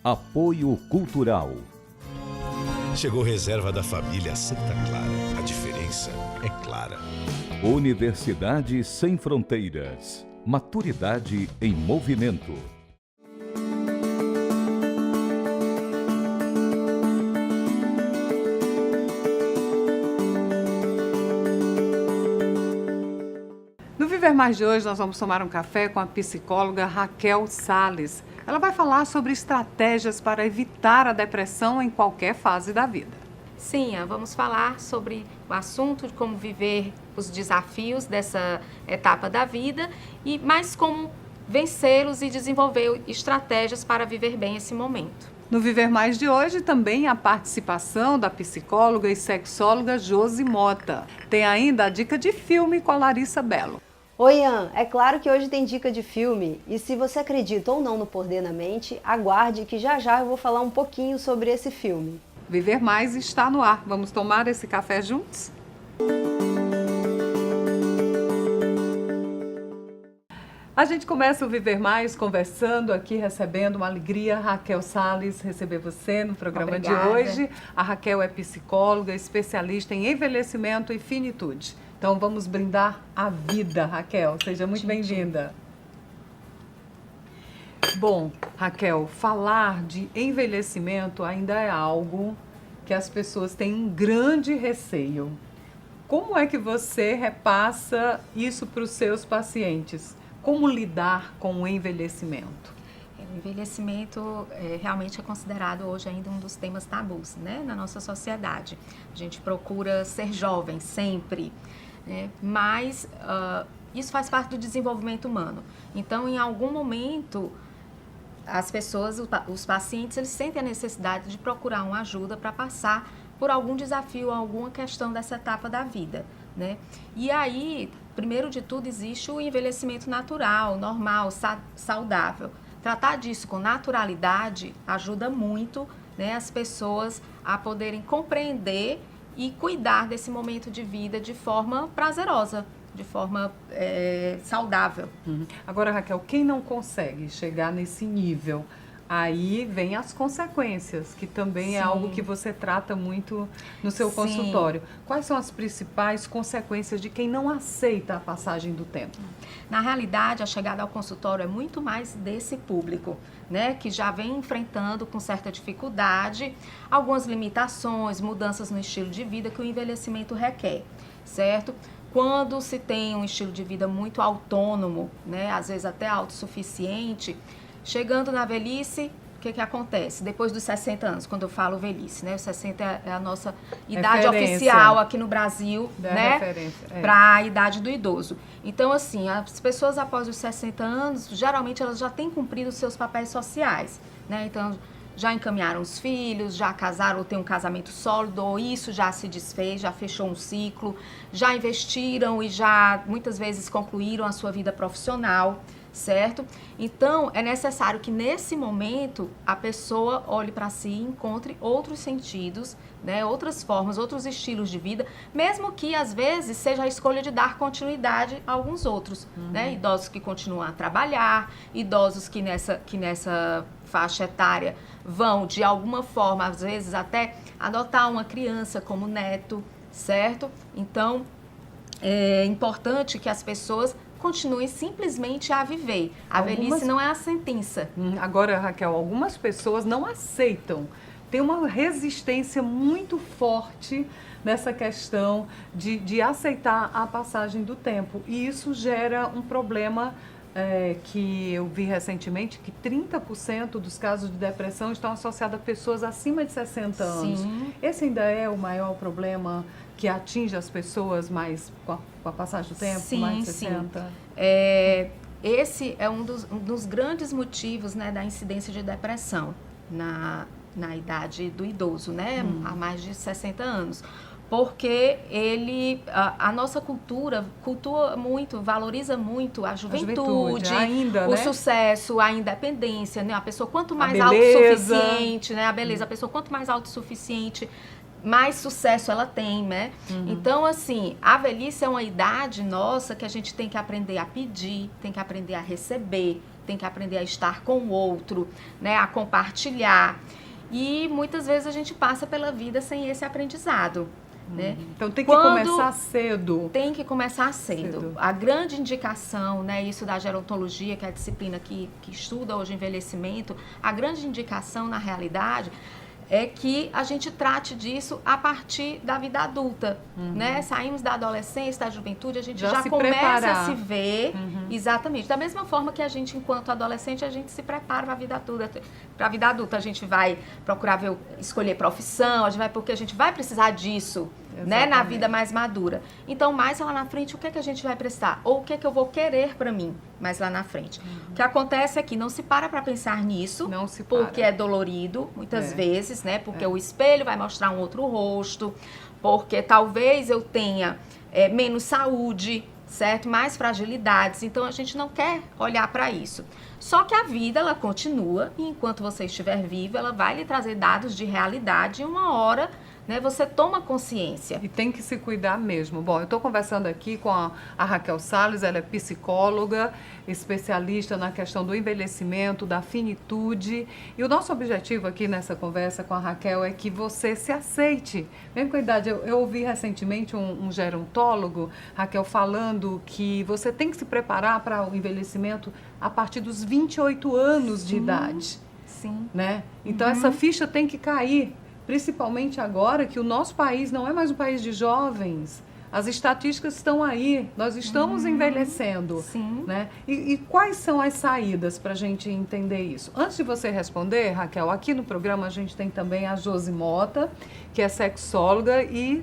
Apoio Cultural. Chegou reserva da família Santa Clara. A diferença é clara. Universidade Sem Fronteiras. Maturidade em movimento. No Viver Mais de hoje, nós vamos tomar um café com a psicóloga Raquel Salles. Ela vai falar sobre estratégias para evitar a depressão em qualquer fase da vida. Sim, vamos falar sobre o assunto de como viver os desafios dessa etapa da vida e mais como vencê-los e desenvolver estratégias para viver bem esse momento. No Viver Mais de hoje, também a participação da psicóloga e sexóloga Josi Mota. Tem ainda a dica de filme com a Larissa Bello. Oi, Ian, é claro que hoje tem dica de filme e se você acredita ou não no poder da mente, aguarde que já já eu vou falar um pouquinho sobre esse filme. Viver Mais está no ar. Vamos tomar esse café juntos? A gente começa o Viver Mais conversando aqui, recebendo uma alegria. Raquel Salles, receber você no programa Obrigada. de hoje. A Raquel é psicóloga, especialista em envelhecimento e finitude. Então vamos brindar a vida, Raquel. Seja muito bem-vinda. Bom, Raquel, falar de envelhecimento ainda é algo que as pessoas têm um grande receio. Como é que você repassa isso para os seus pacientes? Como lidar com o envelhecimento? O envelhecimento realmente é considerado hoje ainda um dos temas tabus, né, na nossa sociedade. A gente procura ser jovem sempre, né, mas isso faz parte do desenvolvimento humano. Então, em algum momento, as pessoas, os pacientes, eles sentem a necessidade de procurar uma ajuda para passar por algum desafio, alguma questão dessa etapa da vida, né? E aí, primeiro de tudo, existe o envelhecimento natural, normal, saudável. Tratar disso com naturalidade ajuda muito, né, as pessoas a poderem compreender e cuidar desse momento de vida de forma prazerosa, de forma saudável. Agora, Raquel, quem não consegue chegar nesse nível, aí vem as consequências, que também Sim. é algo que você trata muito no seu Sim. consultório. Quais são as principais consequências de quem não aceita a passagem do tempo? Na realidade, a chegada ao consultório é muito mais desse público, né, que já vem enfrentando com certa dificuldade algumas limitações, mudanças no estilo de vida que o envelhecimento requer, certo? Quando se tem um estilo de vida muito autônomo, né, às vezes até autossuficiente, chegando na velhice, o que acontece? Depois dos 60 anos, quando eu falo velhice, né, os 60 é a nossa idade oficial aqui no Brasil, né, para a idade do idoso. Então, assim, as pessoas após os 60 anos, geralmente elas já têm cumprido os seus papéis sociais, né, então já encaminharam os filhos, já casaram ou têm um casamento sólido, ou isso já se desfez, já fechou um ciclo, já investiram e já muitas vezes concluíram a sua vida profissional, certo? Então, é necessário que nesse momento a pessoa olhe para si e encontre outros sentidos, né, outras formas, outros estilos de vida, mesmo que às vezes seja a escolha de dar continuidade a alguns outros, né? Idosos que continuam a trabalhar, idosos que nessa faixa etária vão de alguma forma, às vezes até adotar uma criança como neto, certo? Então, é importante que as pessoas continuem simplesmente a viver. A velhice não é a sentença. Agora, Raquel, algumas pessoas não aceitam. Tem uma resistência muito forte nessa questão de aceitar a passagem do tempo. E isso gera um problema que eu vi recentemente, que 30% dos casos de depressão estão associados a pessoas acima de 60 anos. Sim. Esse ainda é o maior problema que atinge as pessoas mais com a passagem do tempo, Sim, mais de 60? Sim. Esse é um dos grandes motivos, né, da incidência de depressão na idade do idoso, né, há mais de 60 anos. Porque a nossa cultura cultua muito, valoriza muito a juventude ainda, o né? sucesso, a independência, né? A pessoa quanto mais beleza. autossuficiente, né? A beleza, a pessoa quanto mais autossuficiente, mais sucesso ela tem, né? Então, assim, a velhice é uma idade nossa que a gente tem que aprender a pedir, tem que aprender a receber, tem que aprender a estar com o outro, né, a compartilhar. E muitas vezes a gente passa pela vida sem esse aprendizado. Né? Então tem que começar cedo. Tem que começar cedo. A grande indicação, né, isso da gerontologia, que é a disciplina que estuda hoje envelhecimento, a grande indicação na realidade é que a gente trate disso a partir da vida adulta, né? Saímos da adolescência, da juventude, a gente já começa a se ver, exatamente. Da mesma forma que a gente, enquanto adolescente, a gente se prepara para a vida adulta. Para a vida adulta, a gente vai procurar escolher profissão, porque a gente vai precisar disso, né, na vida mais madura. Então, mais lá na frente, o que é que a gente vai precisar? Ou o que é que eu vou querer para mim mais lá na frente? O que acontece é que não se para pensar nisso, porque é dolorido, muitas vezes, né? Porque o espelho vai mostrar um outro rosto, porque talvez eu tenha menos saúde, certo? Mais fragilidades. Então, a gente não quer olhar para isso. Só que a vida, ela continua, e enquanto você estiver vivo, ela vai lhe trazer dados de realidade e uma hora, né, você toma consciência. E tem que se cuidar mesmo. Bom, eu estou conversando aqui com a Raquel Salles, ela é psicóloga, especialista na questão do envelhecimento, da finitude. E o nosso objetivo aqui nessa conversa com a Raquel é que você se aceite. Mesmo com a idade, eu ouvi recentemente um gerontólogo, Raquel, falando que você tem que se preparar para o envelhecimento a partir dos 28 anos de idade. Sim. Né? Então essa ficha tem que cair. Principalmente agora que o nosso país não é mais um país de jovens. As estatísticas estão aí, nós estamos envelhecendo. Sim. Né? E quais são as saídas para a gente entender isso? Antes de você responder, Raquel, aqui no programa a gente tem também a Josi Mota, que é sexóloga e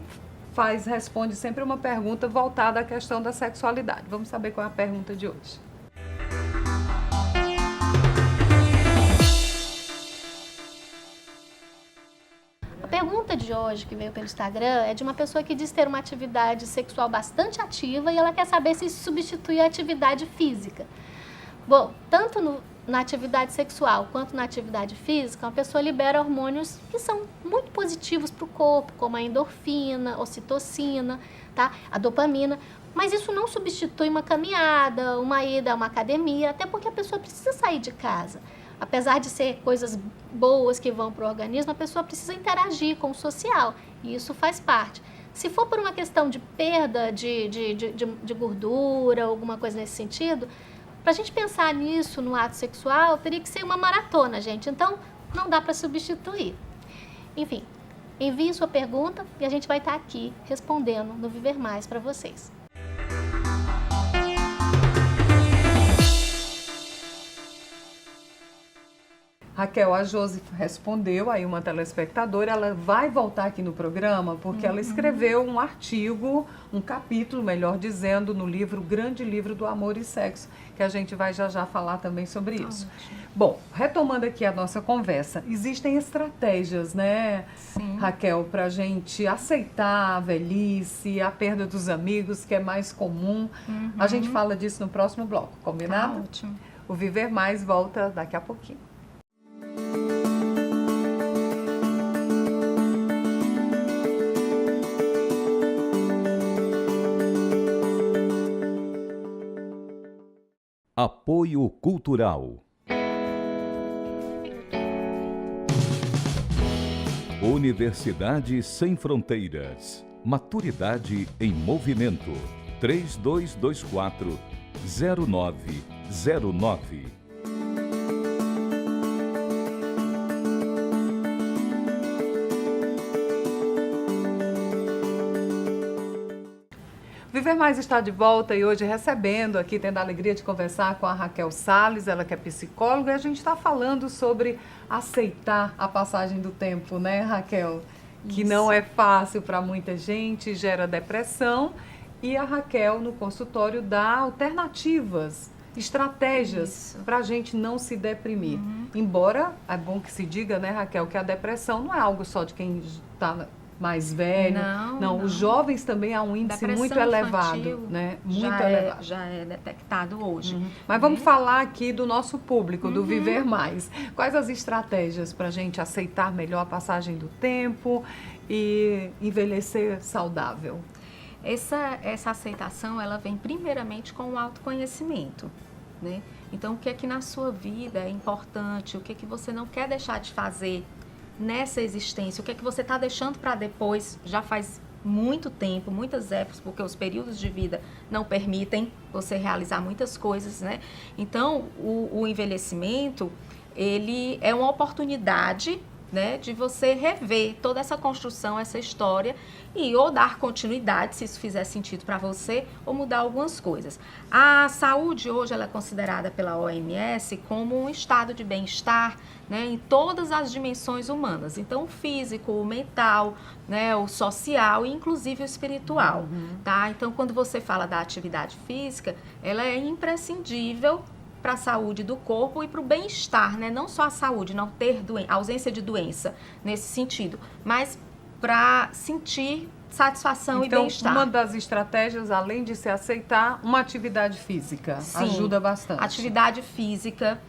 responde sempre uma pergunta voltada à questão da sexualidade. Vamos saber qual é a pergunta de hoje. A pergunta de hoje, que veio pelo Instagram, é de uma pessoa que diz ter uma atividade sexual bastante ativa e ela quer saber se isso substitui a atividade física. Bom, tanto na atividade sexual quanto na atividade física, uma pessoa libera hormônios que são muito positivos para o corpo, como a endorfina, a ocitocina, tá? A dopamina. Mas isso não substitui uma caminhada, uma ida a uma academia, até porque a pessoa precisa sair de casa. Apesar de ser coisas boas que vão para o organismo, a pessoa precisa interagir com o social, e isso faz parte. Se for por uma questão de perda de gordura, alguma coisa nesse sentido, para a gente pensar nisso no ato sexual, teria que ser uma maratona, gente. Então, não dá para substituir. Enfim, envie sua pergunta e a gente vai estar aqui respondendo no Viver Mais para vocês. Raquel, a Josi respondeu, aí uma telespectadora, ela vai voltar aqui no programa porque ela escreveu um artigo, um capítulo, melhor dizendo, no livro, Grande Livro do Amor e Sexo, que a gente vai já falar também sobre isso. Bom, retomando aqui a nossa conversa, existem estratégias, né, Sim. Raquel, para a gente aceitar a velhice, a perda dos amigos, que é mais comum. A gente fala disso no próximo bloco, combinado? Tá ótimo. O Viver Mais volta daqui a pouquinho. Apoio Cultural. Universidade Sem Fronteiras. Maturidade em Movimento. 3224-0909. Viver Mais está de volta e hoje recebendo aqui, tendo a alegria de conversar com a Raquel Salles, ela que é psicóloga, e a gente está falando sobre aceitar a passagem do tempo, né, Raquel? Que não é fácil para muita gente, gera depressão, e a Raquel no consultório dá alternativas, estratégias para a gente não se deprimir. Embora, é bom que se diga, né, Raquel, que a depressão não é algo só de quem está mais velho. Não, os jovens também há um índice Depressão muito elevado, infantil né? Muito elevado. Já é detectado hoje. Mas vamos falar aqui do nosso público, do Viver Mais. Quais as estratégias para a gente aceitar melhor a passagem do tempo e envelhecer saudável? Essa aceitação, ela vem primeiramente com o autoconhecimento, né? Então, o que é que na sua vida é importante? O que é que você não quer deixar de fazer nessa existência? O que é que você está deixando para depois? Já faz muito tempo, muitas épocas, porque os períodos de vida não permitem você realizar muitas coisas, né? Então, o envelhecimento, ele é uma oportunidade, né, de você rever toda essa construção, essa história e ou dar continuidade, se isso fizer sentido para você, ou mudar algumas coisas. A saúde hoje ela é considerada pela OMS como um estado de bem-estar, né, em todas as dimensões humanas. Então, o físico, o mental, né, o social e inclusive o espiritual. Tá? Então, quando você fala da atividade física, ela é imprescindível para a saúde do corpo e para o bem-estar, né? Não só a saúde, não ter ausência de doença nesse sentido, mas para sentir satisfação e bem-estar. Então, uma das estratégias, além de se aceitar, uma atividade física. Sim, ajuda bastante. Atividade física,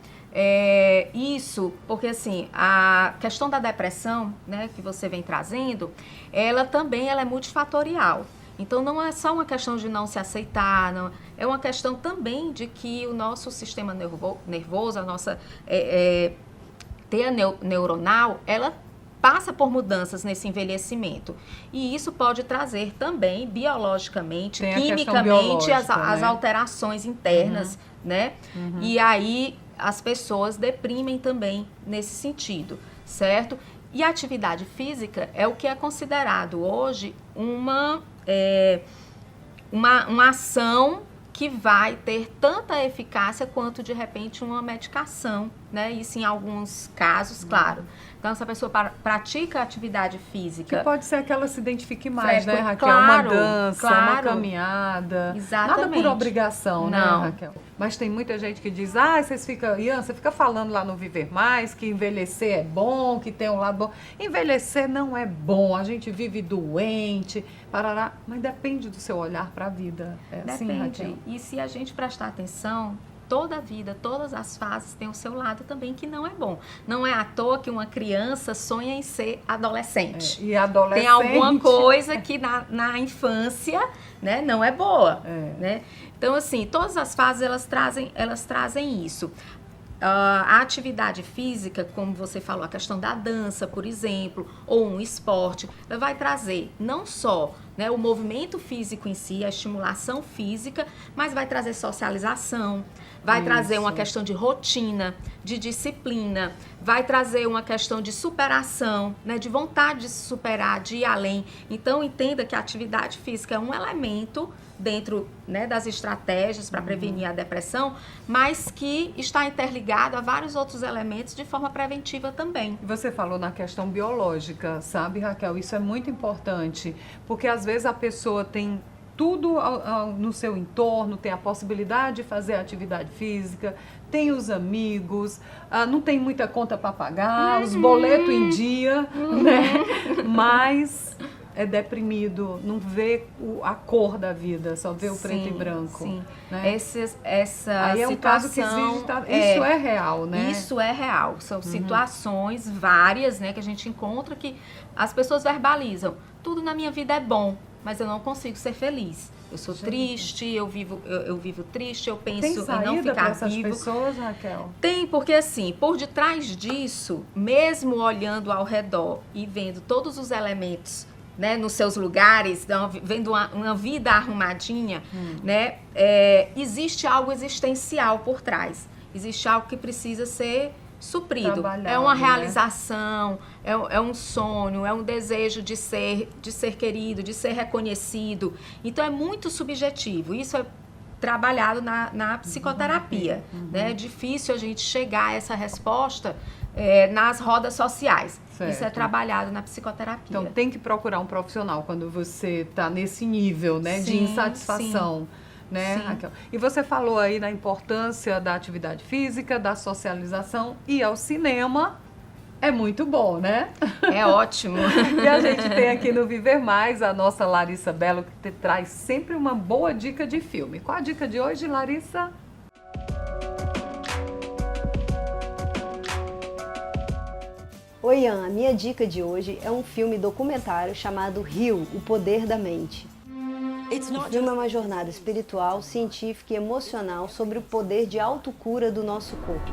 isso, porque assim, a questão da depressão, né, que você vem trazendo, ela também é multifatorial. Então, não é só uma questão de não se aceitar, não, é uma questão também de que o nosso sistema nervoso, a nossa teia neuronal, ela passa por mudanças nesse envelhecimento. E isso pode trazer também, biologicamente, quimicamente, as alterações internas, né? E aí, as pessoas deprimem também nesse sentido, certo? E a atividade física é o que é considerado hoje uma ação que vai ter tanta eficácia quanto, de repente, uma medicação, né? Isso em alguns casos, claro. Então, se a pessoa pratica atividade física... Que pode ser que ela se identifique mais, né, Raquel? Claro, uma dança, uma caminhada. Exatamente. Nada por obrigação, não, né, Raquel? Mas tem muita gente que diz, Ian, você fica falando lá no Viver Mais que envelhecer é bom, que tem um lado bom. Envelhecer não é bom, a gente vive doente, parará. Mas depende do seu olhar para a vida. Depende. Assim, Raquel? E se a gente prestar atenção... Toda a vida, todas as fases têm o seu lado também que não é bom. Não é à toa que uma criança sonha em ser adolescente. E adolescente... Tem alguma coisa que na infância, né, não é boa. Né? Então, assim, todas as fases elas trazem isso. A atividade física, como você falou, a questão da dança, por exemplo, ou um esporte, ela vai trazer não só, né, o movimento físico em si, a estimulação física, mas vai trazer socialização, vai trazer uma questão de rotina, de disciplina, vai trazer uma questão de superação, né, de vontade de se superar, de ir além. Então, entenda que a atividade física é um elemento dentro, né, das estratégias para prevenir a depressão, mas que está interligado a vários outros elementos de forma preventiva também. Você falou na questão biológica, sabe, Raquel? Isso é muito importante, porque às vezes a pessoa tem tudo no seu entorno, tem a possibilidade de fazer atividade física, tem os amigos, não tem muita conta para pagar, os boletos em dia, né? Mas é deprimido, não vê a cor da vida, só vê o preto e branco. Sim. Né? Essa aí é um caso que exige, isso é real, né? Isso é real. São situações várias, né, que a gente encontra que as pessoas verbalizam. Tudo na minha vida é bom, mas eu não consigo ser feliz. Eu sou triste, eu vivo triste, eu penso em não ficar essas vivo. Pessoas, Raquel? Tem, porque assim, por detrás disso, mesmo olhando ao redor e vendo todos os elementos, né, nos seus lugares, vendo uma vida arrumadinha, né, existe algo existencial por trás. Existe algo que precisa ser suprido. É uma realização, né? é um sonho, é um desejo de ser querido, de ser reconhecido. Então, é muito subjetivo. Isso é trabalhado na psicoterapia. Né? É difícil a gente chegar a essa resposta nas rodas sociais. Certo. Isso é trabalhado na psicoterapia. Então, tem que procurar um profissional quando você está nesse nível, né, de insatisfação. Sim. Né, Raquel? E você falou aí na importância da atividade física, da socialização, e ao cinema é muito bom, né? É ótimo. E a gente tem aqui no Viver Mais a nossa Larissa Bello, que traz sempre uma boa dica de filme. Qual a dica de hoje, Larissa? Oi, Ian, a minha dica de hoje é um filme documentário chamado Rio, O Poder da Mente. O filme é uma jornada espiritual, científica e emocional sobre o poder de autocura do nosso corpo.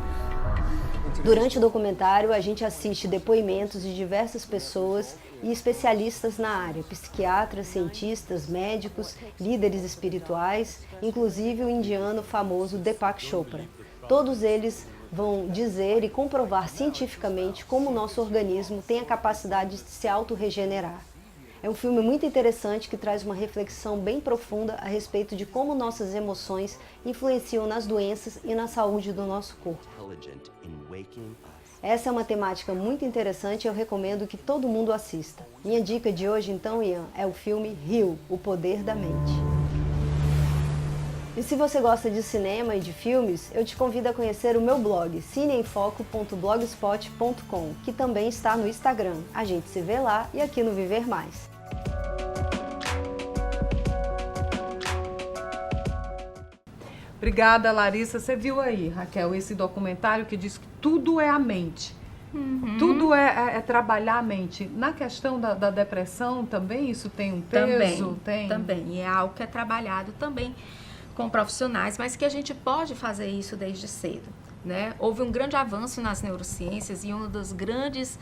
Durante o documentário, a gente assiste depoimentos de diversas pessoas e especialistas na área, psiquiatras, cientistas, médicos, líderes espirituais, inclusive o indiano famoso Deepak Chopra. Todos eles vão dizer e comprovar cientificamente como o nosso organismo tem a capacidade de se autorregenerar. É um filme muito interessante que traz uma reflexão bem profunda a respeito de como nossas emoções influenciam nas doenças e na saúde do nosso corpo. Essa é uma temática muito interessante e eu recomendo que todo mundo assista. Minha dica de hoje, então, Ian, é o filme Rio, O Poder da Mente. E se você gosta de cinema e de filmes, eu te convido a conhecer o meu blog, cineemfoco.blogspot.com, que também está no Instagram. A gente se vê lá e aqui no Viver Mais. Obrigada, Larissa. Você viu aí, Raquel, esse documentário que diz que tudo é a mente. Tudo é trabalhar a mente. Na questão da depressão também isso tem um peso? Também. E é algo que é trabalhado também com profissionais, mas que a gente pode fazer isso desde cedo, né? Houve um grande avanço nas neurociências e um dos grandes,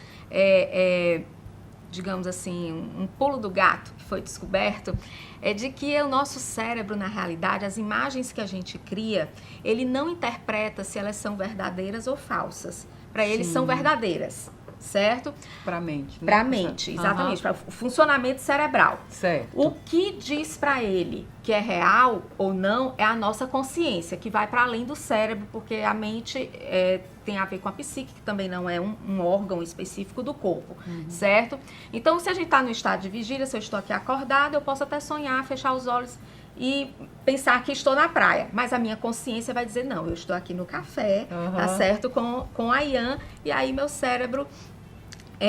digamos assim, um pulo do gato que foi descoberto é de que o nosso cérebro, na realidade, as imagens que a gente cria, ele não interpreta se elas são verdadeiras ou falsas. Para ele são verdadeiras, certo? Para a mente. Né? Para a mente, exatamente, para o funcionamento cerebral. Certo. O que diz para ele que é real ou não é a nossa consciência, que vai para além do cérebro, porque a mente tem a ver com a psique, que também não é um órgão específico do corpo, certo? Então, se a gente está no estado de vigília, se eu estou aqui acordada, eu posso até sonhar, fechar os olhos e pensar que estou na praia, mas a minha consciência vai dizer, não, eu estou aqui no café, tá certo, com a Ian, e aí meu cérebro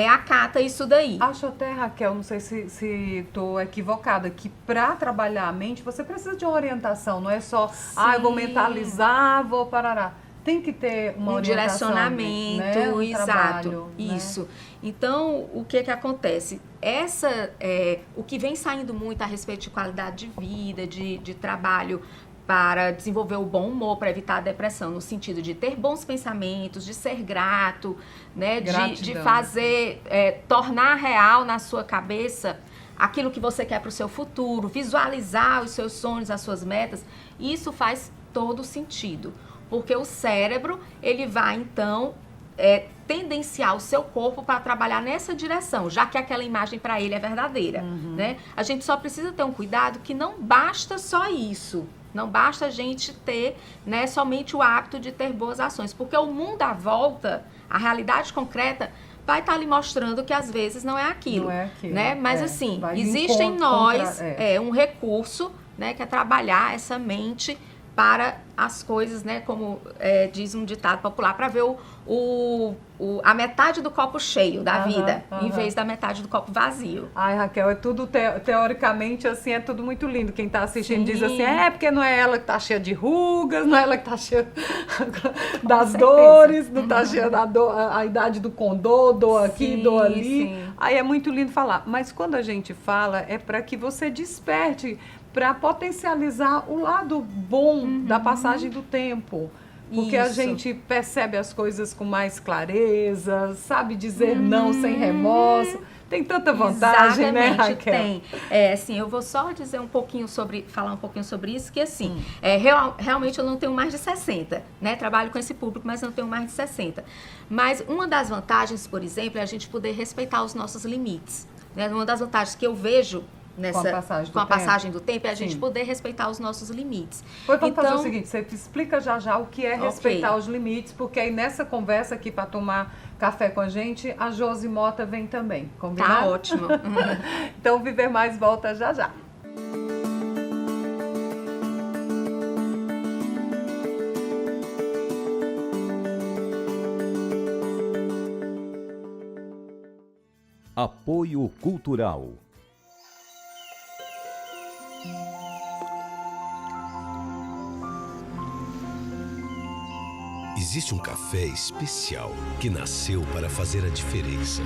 acata isso daí. Acho até, Raquel, não sei se estou equivocada, que para trabalhar a mente você precisa de uma orientação, não é só, eu vou mentalizar, vou parará. Tem que ter uma orientação, direcionamento, né? Exato, trabalho, isso. Né? Então, o que acontece? O que vem saindo muito a respeito de qualidade de vida, de trabalho para desenvolver o bom humor, para evitar a depressão, no sentido de ter bons pensamentos, de ser grato, né? de fazer, tornar real na sua cabeça aquilo que você quer para o seu futuro, visualizar os seus sonhos, as suas metas. Isso faz todo sentido. Porque o cérebro, ele vai, então, tendenciar o seu corpo para trabalhar nessa direção, já que aquela imagem para ele é verdadeira, né? A gente só precisa ter um cuidado que não basta só isso. Não basta a gente ter, né, somente o hábito de ter boas ações. Porque o mundo à volta, a realidade concreta, vai estar lhe mostrando que às vezes não é aquilo. Não é aquilo. Né? Mas assim, existe em nós um recurso, né, que é trabalhar essa mente para as coisas, né, como diz um ditado popular, para ver a metade do copo cheio da vida, em vez da metade do copo vazio. Ai, Raquel, é tudo teoricamente assim, é tudo muito lindo. Quem está assistindo diz assim, porque não é ela que está cheia de rugas, não é ela que está cheia das dores, não está cheia da dor, a idade do condor, dor aqui, dor ali. Sim. Aí é muito lindo falar, mas quando a gente fala é para que você desperte, para potencializar o lado bom da passagem do tempo. Porque a gente percebe as coisas com mais clareza, sabe dizer não sem remorso. Tem tanta vantagem, exatamente, né, Raquel? Tem. Assim, eu vou só dizer falar um pouquinho sobre isso, que assim, realmente eu não tenho mais de 60, né? Trabalho com esse público, mas não tenho mais de 60. Mas uma das vantagens, por exemplo, é a gente poder respeitar os nossos limites. Né? Uma das vantagens que eu vejo com a passagem do tempo, é a gente poder respeitar os nossos limites. Vamos fazer o seguinte, você explica já o que é respeitar os limites, porque aí nessa conversa aqui para tomar café com a gente, a Josi Mota vem também, combinado? Tá ótimo. Então, Viver Mais volta já. Apoio Cultural. Existe um café especial que nasceu para fazer a diferença.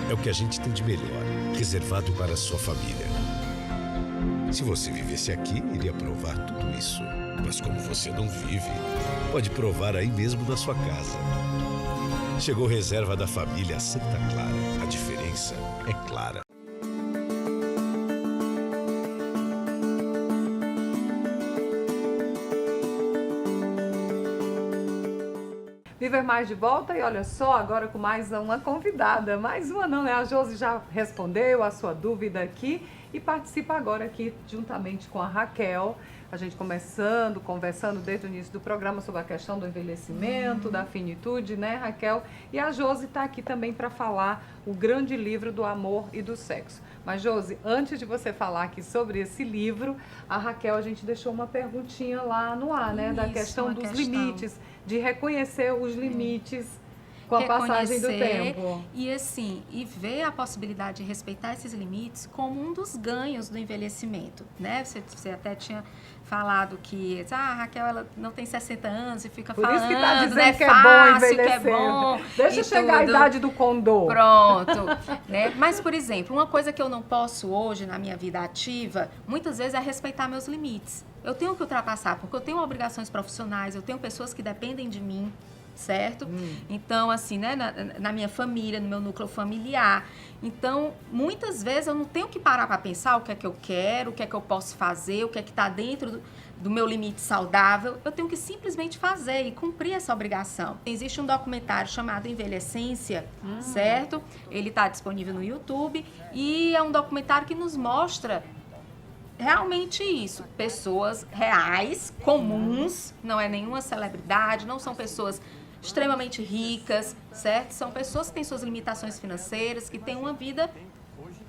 É o que a gente tem de melhor, reservado para a sua família. Se você vivesse aqui, iria provar tudo isso. Mas como você não vive, pode provar aí mesmo na sua casa. Chegou reserva da família Santa Clara. A diferença é clara. Viver Mais de volta, e olha só, agora com mais uma convidada. Mais uma não, né? A Josi já respondeu a sua dúvida aqui e participa agora aqui juntamente com a Raquel. A gente conversando desde o início do programa sobre a questão do envelhecimento, da finitude, né, Raquel? E a Josi está aqui também para falar o grande livro do amor e do sexo. Mas, Josi, antes de você falar aqui sobre esse livro, a Raquel, a gente deixou uma perguntinha lá no ar, né? Da questão dos limites, de reconhecer os limites com a passagem do tempo. E assim, e ver a possibilidade de respeitar esses limites como um dos ganhos do envelhecimento, né? Você até tinha falado que a Raquel, ela não tem 60 anos e fica Por falando, isso que tá dizendo né, que é fácil, bom envelhecer. que é bom. Deixa chegar a idade do condor. Pronto. Né? Mas, por exemplo, uma coisa que eu não posso hoje na minha vida ativa, muitas vezes é respeitar meus limites. Eu tenho que ultrapassar, porque eu tenho obrigações profissionais, eu tenho pessoas que dependem de mim, certo? Então, assim, né, na minha família, no meu núcleo familiar. Então, muitas vezes eu não tenho que parar para pensar o que é que eu quero, o que é que eu posso fazer, o que é que está dentro do meu limite saudável. Eu tenho que simplesmente fazer e cumprir essa obrigação. Existe um documentário chamado Envelhecência, certo? Ele está disponível no YouTube e é um documentário que nos mostra realmente isso, pessoas reais, comuns, não é nenhuma celebridade, não são pessoas extremamente ricas, certo? São pessoas que têm suas limitações financeiras, que têm uma vida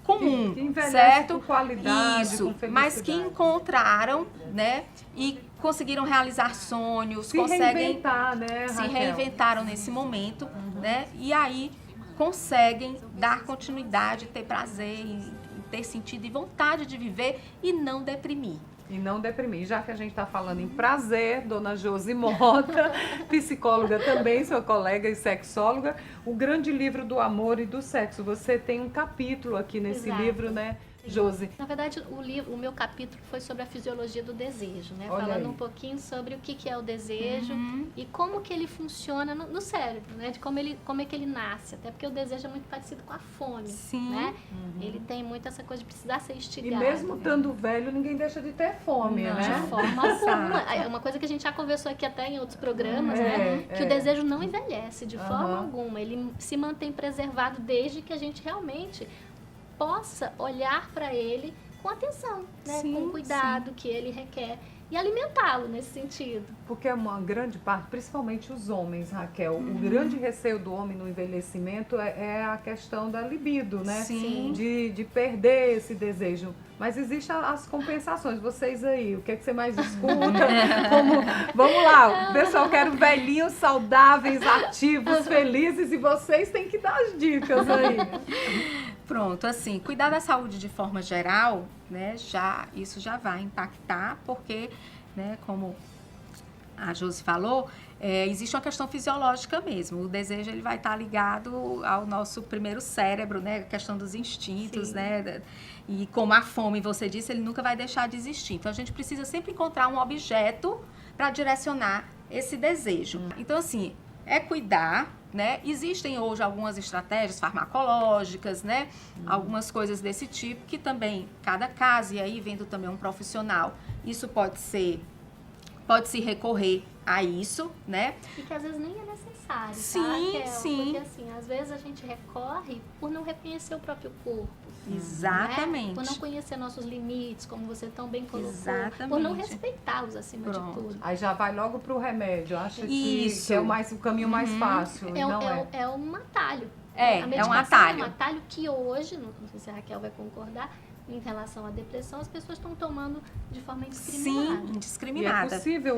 comum, que certo? Com qualidade, isso, com mas que encontraram, né? E conseguiram realizar sonhos, se reinventar, né, se Raquel? reinventaram nesse momento, né? E aí conseguem dar continuidade, ter prazer e ter sentido e vontade de viver e não deprimir. E não deprimir. Já que a gente está falando em prazer, dona Josi Mota, psicóloga também, sua colega e sexóloga, o grande livro do amor e do sexo. Você tem um capítulo aqui nesse Exato. livro, né, Josi? Na verdade, o meu capítulo foi sobre a fisiologia do desejo, né? Olha Falando aí. um pouquinho sobre o que é o desejo e como que ele funciona no cérebro, né? De como é que ele nasce. Até porque o desejo é muito parecido com a fome, Sim. né? Ele tem muito essa coisa de precisar ser E instigado. mesmo estando velho, ninguém deixa de ter fome, Não, né? de forma alguma. É uma coisa que a gente já conversou aqui até em outros programas, né? Que o desejo não envelhece de forma alguma. Ele se mantém preservado desde que a gente realmente possa olhar para ele com atenção, né? Sim, Com o cuidado que ele requer e alimentá-lo nesse sentido. Porque é uma grande parte, principalmente os homens, Raquel, o grande receio do homem no envelhecimento é a questão da libido, né? Sim. De perder esse desejo. Mas existem as compensações. Vocês aí, o que é que você mais escuta? Vamos lá, o pessoal quer velhinhos, saudáveis, ativos, felizes, e vocês têm que dar as dicas aí. Pronto, assim, cuidar da saúde de forma geral, né, isso já vai impactar, porque, né, como a Josi falou, existe uma questão fisiológica mesmo. O desejo, ele vai estar ligado ao nosso primeiro cérebro, né, a questão dos instintos, né, e como a fome, você disse, ele nunca vai deixar de existir. Então, a gente precisa sempre encontrar um objeto para direcionar esse desejo. Então, assim, cuidar, né? Existem hoje algumas estratégias farmacológicas, né? Algumas coisas desse tipo que também, cada caso, e aí vendo também um profissional, isso pode se recorrer a isso, né? E que às vezes nem é necessário, Sim, tá, Raquel? sim. Porque assim, às vezes a gente recorre por não reconhecer o próprio corpo. Exatamente. Né? Por não conhecer nossos limites, como você tão bem colocou. Exatamente. Por não respeitá-los acima de tudo. Aí já vai logo pro remédio. Acha Isso. que é o caminho mais fácil. E não é. É um atalho. É A um medicação atalho. É um atalho que hoje, não sei se a Raquel vai concordar, em relação à depressão, as pessoas estão tomando de forma indiscriminada. Sim, E é indiscriminada. possível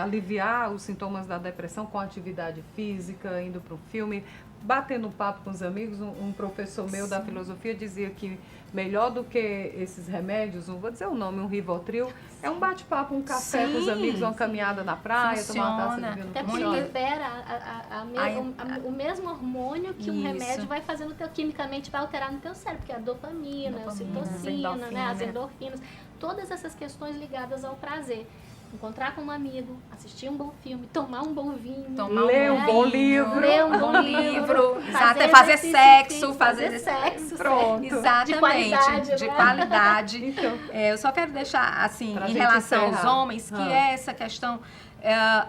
aliviar os sintomas da depressão com atividade física, indo para o filme, batendo papo com os amigos, um professor meu da filosofia dizia que melhor do que esses remédios, não vou dizer o nome, um Rivotril, é um bate-papo, um café com os amigos, uma caminhada na praia, tomar uma taça de vinho. Até porque libera o mesmo hormônio que um remédio vai fazer no teu, quimicamente vai alterar no teu cérebro, que é a dopamina, a ocitocina, né, as endorfinas, todas essas questões ligadas ao prazer. Encontrar com um amigo, assistir um bom filme, tomar um bom vinho, ler um bom livro, ler um bom livro, fazer sexo, fazer sexo, pronto, exatamente, de qualidade. Então, eu só quero deixar assim, pra em gente relação encerrar. aos homens, que é essa questão,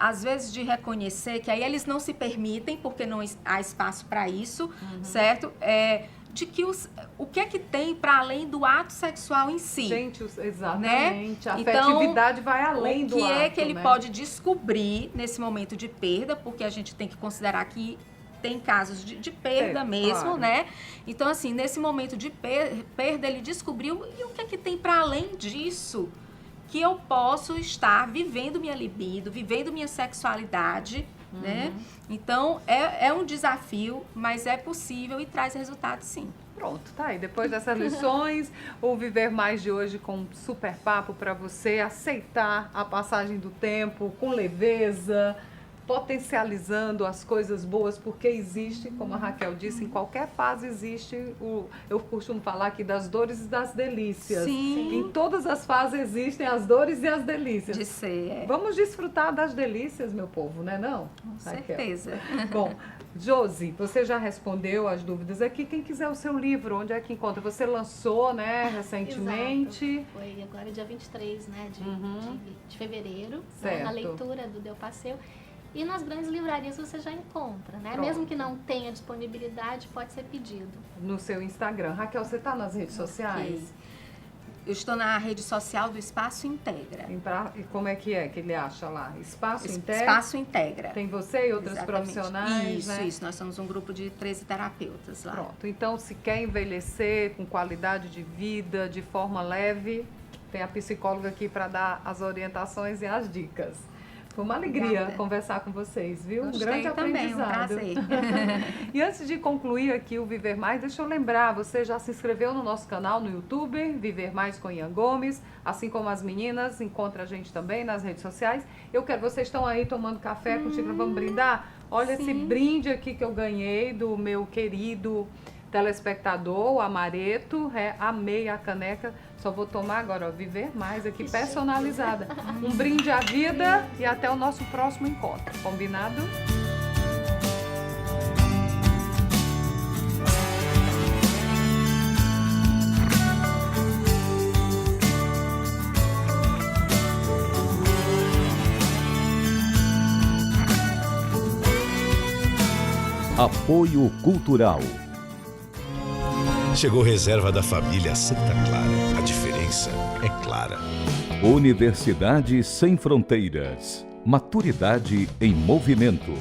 às vezes, de reconhecer que aí eles não se permitem, porque não há espaço para isso, certo? De que o que é que tem para além do ato sexual em si. Gente, exatamente. Né? A Então, afetividade vai além do ato. O que é que ele né? pode descobrir nesse momento de perda, porque a gente tem que considerar que tem casos de perda mesmo, claro. né? Então, assim, nesse momento de perda, ele descobriu, e o que é que tem para além disso? Que eu posso estar vivendo minha libido, vivendo minha sexualidade, né? Então, é um desafio, mas é possível e traz resultados, sim. Pronto, tá aí. Depois dessas lições, o Viver Mais de hoje com um super papo para você aceitar a passagem do tempo com leveza, potencializando as coisas boas, porque existe, como a Raquel disse, em qualquer fase existe, eu costumo falar aqui das dores e das delícias. Sim. Em todas as fases existem as dores e as delícias. De ser. Vamos desfrutar das delícias, meu povo, né não? Com Raquel? certeza. Bom, Josi, você já respondeu as dúvidas aqui. Quem quiser o seu livro, onde é que encontra? Você lançou, né, recentemente. Exato. Foi agora dia 23, né, de fevereiro, né, na leitura do Del Passeu. E nas grandes livrarias você já encontra, né? Pronto. Mesmo que não tenha disponibilidade, pode ser pedido. No seu Instagram. Raquel, você está nas redes sociais? Ok. Eu estou na rede social do Espaço Integra. E como é que ele acha lá? Espaço Integra? Espaço Integra. Tem você e outras Exatamente. profissionais, Isso, né? isso. Nós somos um grupo de 13 terapeutas lá. Pronto. Então, se quer envelhecer com qualidade de vida, de forma leve, tem a psicóloga aqui para dar as orientações e as dicas. Foi uma alegria Obrigada. Conversar com vocês, viu? Gostei Um grande também, aprendizado. um prazer. E antes de concluir aqui o Viver Mais, deixa eu lembrar, você já se inscreveu no nosso canal no YouTube, Viver Mais com Ian Gomes, assim como as meninas, encontra a gente também nas redes sociais. Vocês estão aí tomando café com xícara, vamos brindar? Olha esse brinde aqui que eu ganhei do meu querido telespectador, o Amareto, amei a caneca, só vou tomar agora, ó, Viver Mais aqui, personalizada. Um brinde à vida e até o nosso próximo encontro, combinado? Apoio Cultural. Chegou reserva da família Santa Clara. A diferença é clara. Universidade Sem Fronteiras. Maturidade em movimento.